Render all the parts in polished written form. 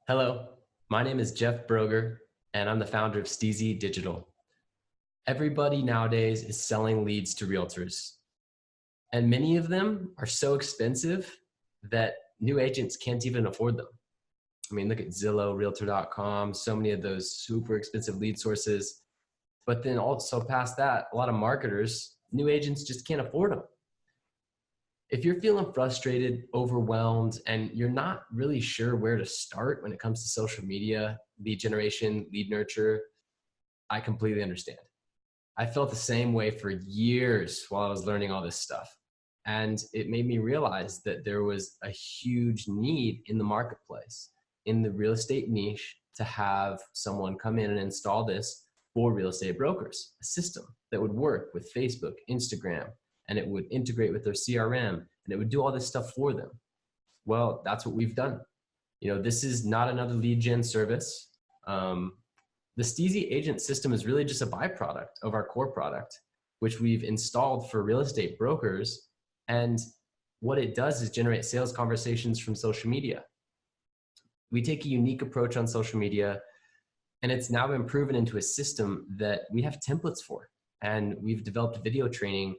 Hello, my name is Jeff Brogger, and I'm the founder of STEEZY.Digital. Everybody nowadays is selling leads to realtors, and many of them are so expensive that new agents can't even afford them. I mean, look at Zillow, Realtor.com, so many of those super expensive lead sources. But then also past that, a lot of marketers, new agents just can't afford them. If you're feeling frustrated, overwhelmed, and you're not really sure where to start when it comes to social media, lead generation, lead nurture, I completely understand. I felt the same way for years while I was learning all this stuff. And it made me realize that there was a huge need in the marketplace, in the real estate niche, to have someone come in and install this for real estate brokers, a system that would work with Facebook, Instagram, and it would integrate with their CRM, and it would do all this stuff for them. Well, that's what we've done. You know, this is not another lead gen service. The STEEZY Agent System is really just a byproduct of our core product, which we've installed for real estate brokers. And what it does is generate sales conversations from social media. We take a unique approach on social media, and it's now been proven into a system that we have templates for. And we've developed video training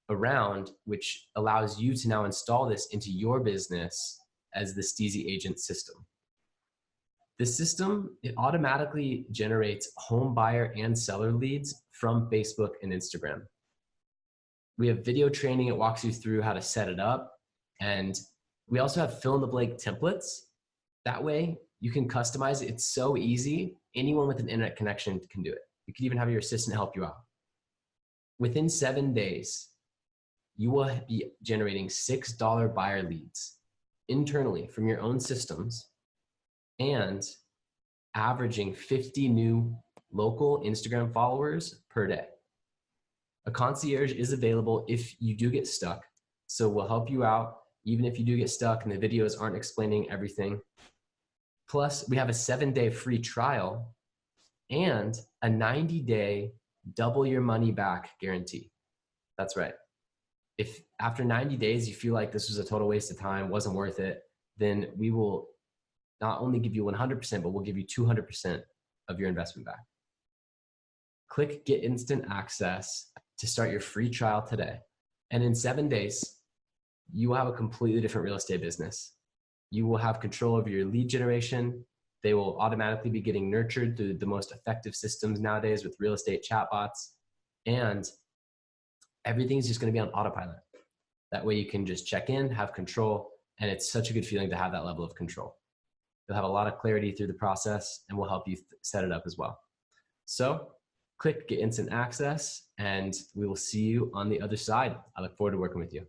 around, which allows you to now install this into your business as the STEEZY Agent System. The system, it automatically generates home buyer and seller leads from Facebook and Instagram. We have video training. It walks you through how to set it up. And we also have fill in the blank templates. That way you can customize it. It's so easy. Anyone with an internet connection can do it. You can even have your assistant help you out. Within 7 days, you will be generating $6 buyer leads internally from your own systems and averaging 50 new local Instagram followers per day. A concierge is available if you do get stuck. So we'll help you out even if you do get stuck and the videos aren't explaining everything. Plus, we have a 7-day free trial and a 90-day double your money back guarantee. That's right. If after 90 days you feel like this was a total waste of time, wasn't worth it, then we will not only give you 100%, but we'll give you 200% of your investment back. Click Get Instant Access to start your free trial today. And in 7 days, you will have a completely different real estate business. You will have control over your lead generation. They will automatically be getting nurtured through the most effective systems nowadays with real estate chatbots. And everything's just going to be on autopilot. That way you can just check in, have control, and it's such a good feeling to have that level of control. You'll have a lot of clarity through the process, and we'll help you set it up as well. So click Get Instant Access, and we will see you on the other side. I look forward to working with you.